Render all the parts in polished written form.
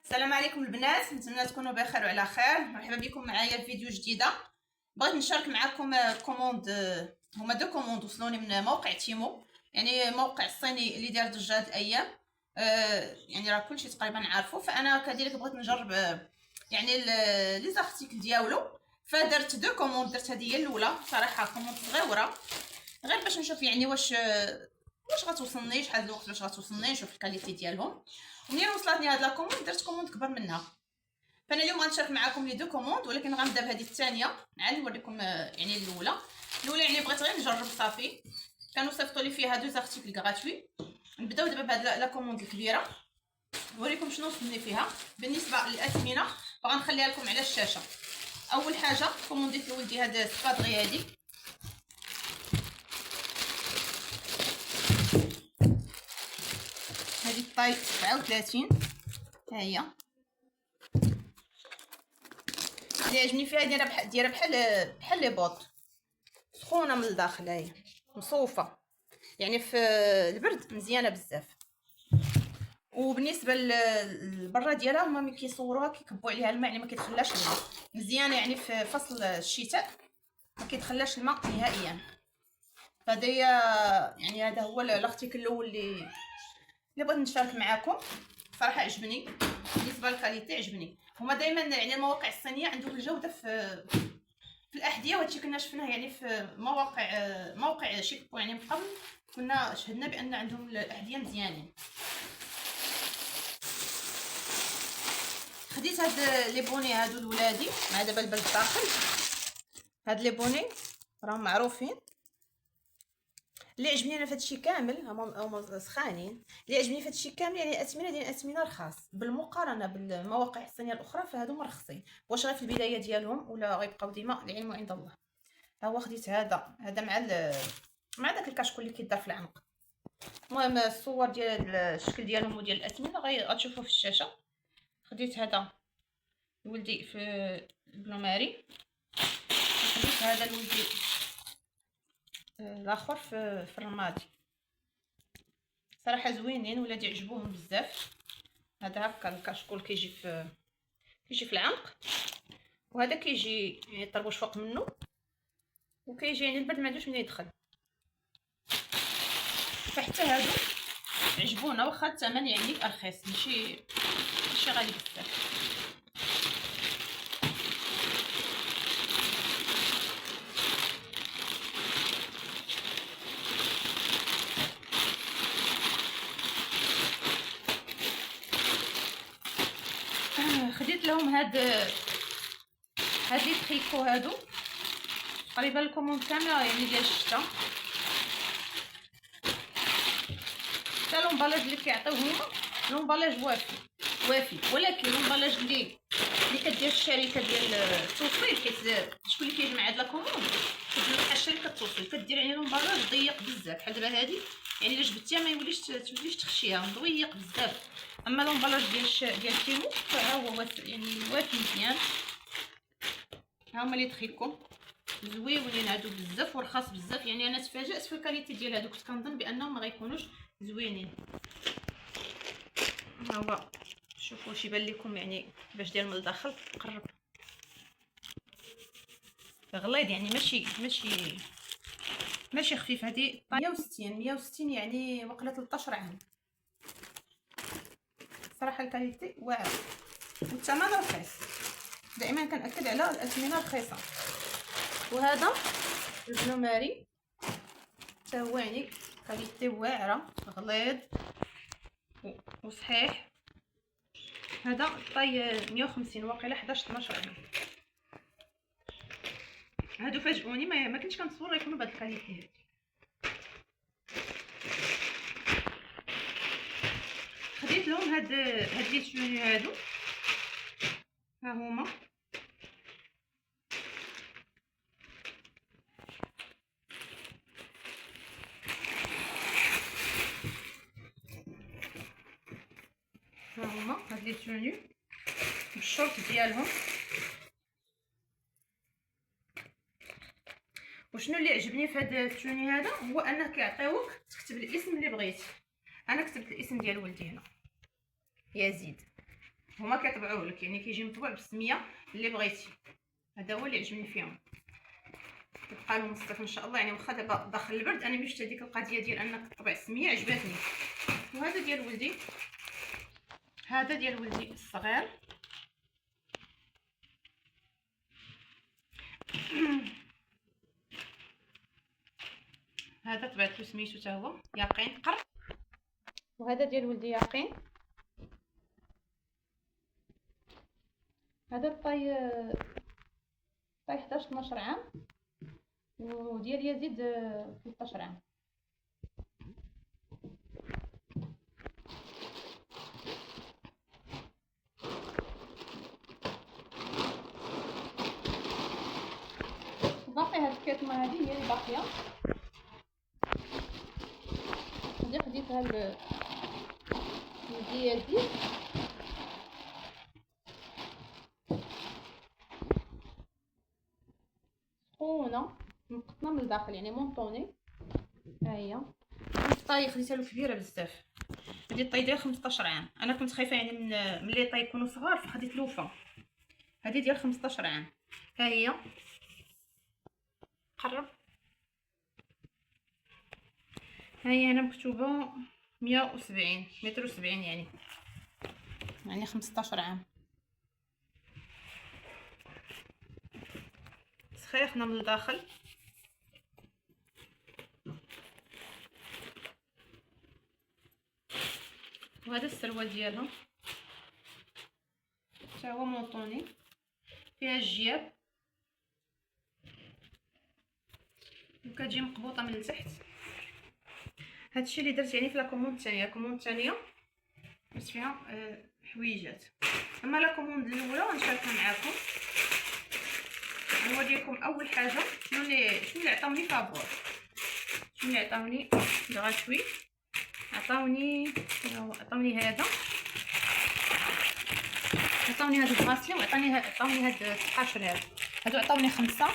السلام عليكم البنات، نتمنى تكونوا بخير وعلى خير. مرحبا بكم معايا في فيديو جديده. بغيت نشارك معكم كوموند. هما دو كوموند وصلوني من موقع تيمو، يعني موقع الصيني اللي دار ضجه هاد الايام. يعني راه كلشي تقريبا عارفه، فانا كذلك بغيت نجرب يعني لي زارتيكل ديالو. فدرت دو كوموند، درت هذه هي الاولى صراحه كوموند صغيره غير باش نشوف يعني واش غتوصلني، شحال الوقت باش غتوصلني، نشوف الكاليتي ديالهم. ومنين وصلتني هاد لا كوموند درت كوموند كبر منها. فانا اليوم غنشارك معكم لي دو كوموند، ولكن غنبدا بهذه الثانيه. عاد نوريكم يعني الاولى يعني بغيت غير نجرب صافي. كانوا صيفطوا لي فيها دو زارتيكل غراتوي. نبداو دابا بهاد لا كوموند الكبيره، نوريكم شنو وصلني فيها. بالنسبه للاثمنه فغنخليها لكم على الشاشه. اول حاجه كومونديت لولدي هاد السبادغي هادي، هذه الطاي 37. ها هي اللي عجبني فيها دايره بحال لي بوط، سخونه من الداخل، هي مصوفه يعني في البرد مزيانه بزاف. وبالنسبه للبرا ديالها هما ملي كيصوروها كيكبوا عليها الماء، يعني ما كيدخلهاش الماء، مزيانه يعني في فصل الشتاء ما كيدخلهاش الماء نهائيا. فهذا يعني هذا هو الارتيكل الاول اللي بغيت نشارك معكم. صراحه عجبني، بالنسبه للكاليتي عجبني. هما دائما يعني المواقع الصينيه عندهم الجوده في الاحذيه، وهادشي كنا شفناه يعني في موقع شيك بو، يعني من قبل كنا شهدنا بان عندهم الاحذيه مزيانين. خديت هاد لي بوني هادو لولادي مع دابا البرد داخل. هاد لي بوني راهم معروفين. اللي عجبني انا فهادشي كامل هما سخانين. اللي عجبني فهادشي كامل يعني الاثمنه ديال الاثمنه رخاص بالمقارنه بالمواقع الصينيه الاخرى، فهادو مرخصين. واش غير في البدايه ديالهم ولا غيبقاو ديما، العلم عند الله. ها هو خديت هذا مع داك الكشكول اللي كيدار في العنق. المهم الصور ديال الشكل ديالهم وديال الاثمنه غتشوفوا في الشاشه. خديت هذا لولدي في البلوماري، خديت هذا لولدي الاخر في الرمادي. صراحه زوينين، ولادي عجبوهم بزاف. هذا هكا الكشكول كيجي في العنق، وهذا كيجي يعني الطربوش فوق منه، وكيجي يعني البرد ما عندوش منين يدخل. فحتى هادو عجبونا، واخا الثمن يعني رخيص، ماشي غالي بزاف. خديت لهم هاد لي تريكو هادو تقريبا الكوموند كامله يعني ديال الشتا. حتى لومبالاج اللي كيعطيوه هما لومبالاج وافي، ولكن لومبالاج اللي كدير الشركه ديال التوصيل، حيت شكون اللي كيجمع هاد لاكوموند كتجي بحال شركه التوصيل كدير يعني لومبالاج ضيق بزاف. بحال دابا هادي يعني الا جبتيها ما توليش تخشيها، ضيق بزاف. اما لومبالاج ديال تيمو فها هو يعني وافي مزيان. ها هما لي تريكو زويونين هادو بزاف ورخاص بزاف. يعني انا تفاجات في الكاليتي ديال هادو، كنت كنظن بانهم ما غيكونوش زوينين. ها هو شوفوا واش يبان لكم يعني باش ديال من الداخل قرب غليظ، يعني ماشي خفيف. هذه 160 يعني وقله 13 عام. صراحه الكاليتي واعره والثمن رخيص. دائما كنأكد على الاثمنه رخيصه. وهذا البلوماري حتى هو يعني كاليتي واعره غليظ وصحيح. هذا طاي 150 واقيلا 11 12 عام. هادو فاجئوني، ما كنتش كنتصور يكونوا بهاد الكاليتي هادي. خديت لهم هاد لي توني هادو، ها هما هاد لي توني بالشورت ديالهم. وشنو اللي عجبني في هذا التوني هذا هو انه كيعطيوك تكتب الاسم اللي بغيتي. انا كتبت الاسم ديال ولدي هنا يزيد. هما كيطبعوه لك، يعني كيجي مطبوع بالسميه اللي بغيتي. هذا هو اللي عجبني فيهم، كتبقى لهم الصيف ان شاء الله. يعني واخا دابا داخل البرد انا مشيت هذيك القضيه ديال انك تطبع السميه عجبتني. وهذا ديال ولدي، هذا ديال ولدي الصغير. هذا طبعت له سميتو حتى هو يقين قر. وهذا ديال ولدي يقين، هذا طاي 11 12 عام، وديال يزيد 13 عام. باقي هاد الكتمه هذه هي اللي باقيه، هذه خديتها لولدي يزيد. سخونه مقطنه من الداخل يعني مونطوني. ها هي الطاي خديتها له كبيره بزاف. هذه الطاي ديال 15 عام. انا كنت خايفه يعني من ملي الطاي يكونوا صغار فخديت لوفه. هذه ديال 15 عام. ها هي قرب، ها هي هنا مكتوبه 170 متر و70 يعني 15 عام. سخيخنا من الداخل. وهذا السروال ديالها حتى هو مونطوني، فيها الجياب وكتجي مقبوطه من التحت. هادشي اللي درت يعني في لاكوموند الثانيه. الكوموند الثانيه درت فيها حويجات، اما لاكوموند الاولى غنشاركها معاكم. غنوريكم اول حاجه شنو اللي عطاوني فابور، شنو اللي عطاوني غراتوي. عطاوني هذا، عطاوني هاد الغاسلي، وعطاوني هاد القاشر هادو عطاوني 5.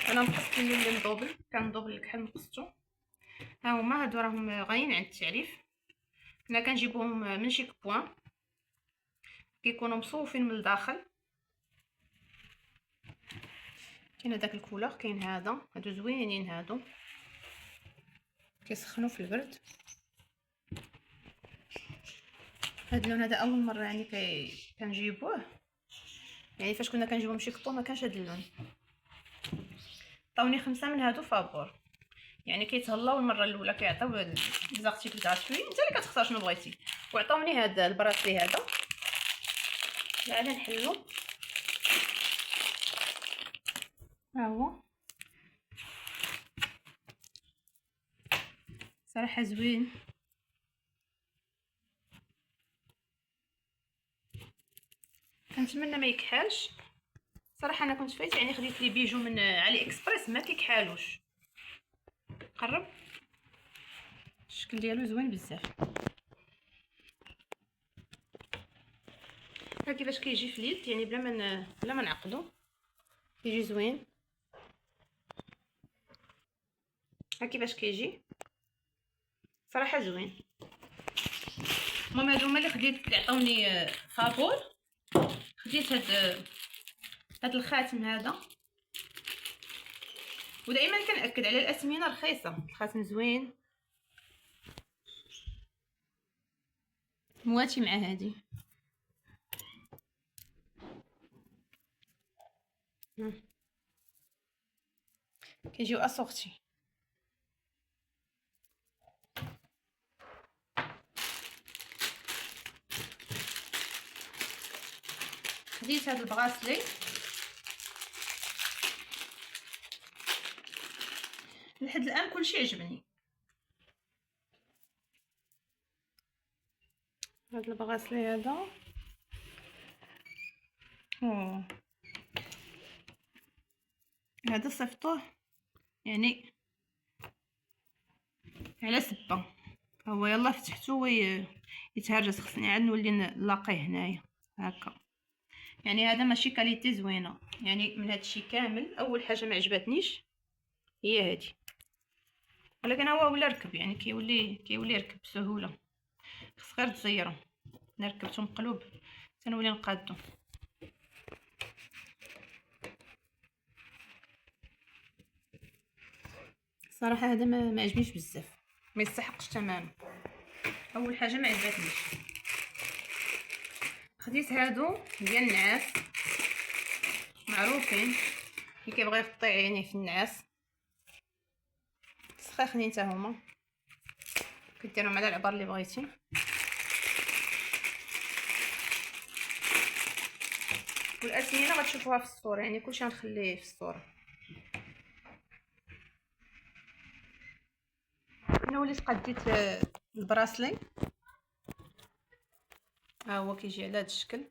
انا نقصت اللي مدوبل، كان مدوبل كحل نقصتو. ها هما هادو راهم غايين عند التعريف. حنا كنجيبوهم من شيك بوان، كيكونوا مصوفين من الداخل. كاين هذاك الكولور، كاين هادو زوينين، هادو كيسخنوا في البرد. هاد اللون هذا اول مره يعني كنجيبوه، يعني فاش كنا كنجيبو من شيك بوان ما كانش هاد اللون. عطاوني 5 من هادو فابور، يعني كيتهلاو المره الاولى كيعطيو ديزارتيكل غراتوي، انت اللي كتختار شنو بغيتي. وعطاوني هذا البراسلي هذا، عاد نحلو. ها هو صراحه زوين. كنتمنى ما يكحالش صراحه. انا كنت فايت يعني خديت لي بيجو من علي اكسبريس ما كيكحالوش. قرب، الشكل ديالو زوين بزاف. ها كيفاش كيجي في اليد، يعني بلا ما نعقدو كيجي زوين. ها كيفاش كيجي صراحه زوين. المهم هادو هما اللي خديت، اللي عطاوني فابور. خديت هاد الخاتم هذا، ودائما كنأكد على الأثمنة رخيصة. الخاتم زوين مواتي مع هادي. كيجيو اسورتي. خديت هاد البغاسلي لحد الان كلشي عجبني. هاد البغاسلي هذا هذا صيفطوه يعني على سبه، هو يلا فتحتو يتهرس. خصني عاد نولي نلاقيه هنايا هكا. يعني هذا ماشي كاليتي زوينه. يعني من هادشي كامل اول حاجه ما عجبتنيش هي هادي، ولكن هو ولا ركب، يعني كيولي يركب بسهوله. خص غير تزيرو. انا ركبته مقلوب تنولي نقادو. صراحه هذا ما عجبنيش بزاف، ما يستحقش ثمنه. اول حاجه ما عجبتنيش. خديت هادو ديال النعاس معروفين اللي كيبغي يقطع يعني في النعاس، سخاخنين حتى هما، كديرهم على العبار اللي بغيتي. والاثمنه غتشوفوها في الصوره، يعني كلشي غنخليه في الصوره. انا وليت قديت البراسلي، ها هو كيجي على هذا الشكل.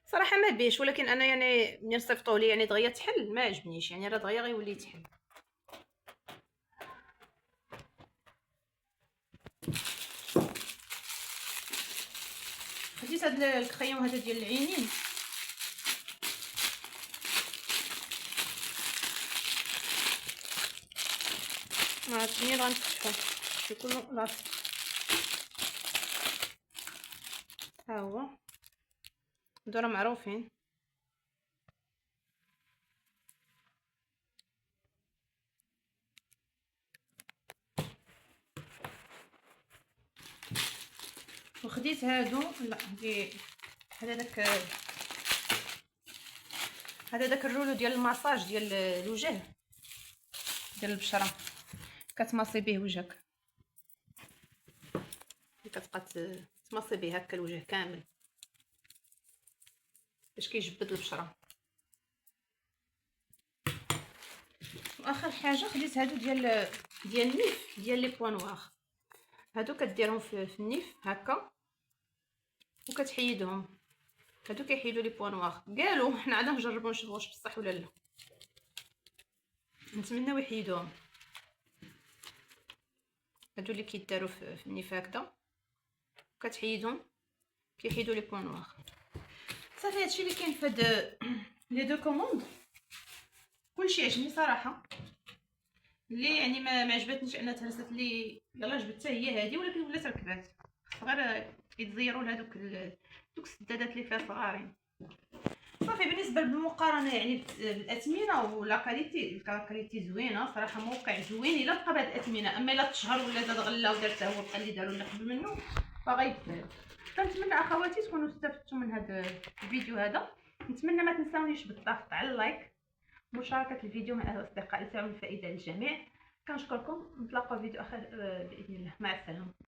صراحه ما بيش، ولكن انا يعني ملي صيفطوه لي يعني دغيا تحل ما عجبنيش، يعني راه دغيا غيولي تحل. خديت هذا الكريون هذا ديال العينين، ما عرفتش منين غنفتحو يكونوا لاصق. ها هو هادو راه معروفين. وخديت هادو، لا هذا داك الرولو ديال الماساج ديال الوجه ديال البشره، كتماصي به وجهك، كتبقى تماصي به هكا الوجه كامل باش كيجبد البشره. واخر حاجه خديت هادو ديال النيف ديال لي بوان نوار. هادو كديرهم في النيف هكا وكتحيدهم، هادو كيحيدوا لي بوان نوار. قالوا حنا عاد نجربوا نشوفوا واش بصح ولا لا، نتمنىو يحيدوهم. هادو اللي كيداروا في النيف هكذا كتحيدهم، كيحيدوا لي بوان نوار. صافي هادشي اللي كاين في هاد لي دو كوموند. كلشي عجبني صراحه، اللي يعني ما عجبتنيش انها تهرست لي، يلا جبدتها هي هذه، ولكن ولات ركبات غير يتزيروا لهذوك السدادات اللي فيها صغارين. صافي بالنسبه بالمقارنه يعني بالاثمنه ولا كاليتي زوينه صراحه، موقع زوين الا بقى بهاد الاثمنه. اما الا تشهر ولا زاد غلا ودار حتى هو بحال اللي داروا اللي قبل منه فغيبان. فنتمنى اخواتي تكونوا استفدتوا من هذا الفيديو هذا. نتمنى ما تنساونيش بالضغط على اللايك، مشاركه الفيديو مع الاصدقاء لتعم الفائده للجميع. كنشكركم، نتلاقاو في فيديو اخر باذن الله. مع السلامه.